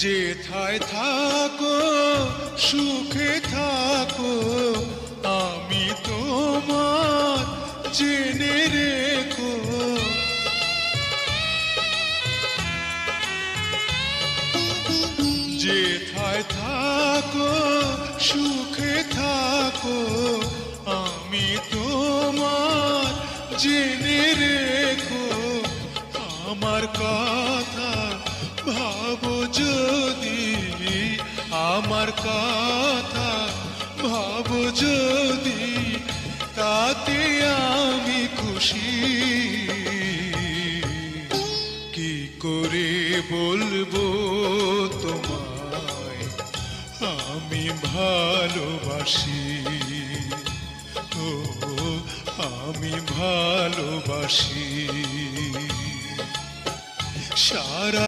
যেথায় থাকো সুখে থাকো, আমি তোমার জেনে রেখো। যেথায় থাকো সুখে থাকো, আমি তোমার জেনে রেখো। আমার কথা ভাবো যদি, আমার কথা ভাবো যদি, তাতে আমি খুশি। কি করে বলবো তোমায় আমি ভালোবাসি, ও আমি ভালোবাসি। সারা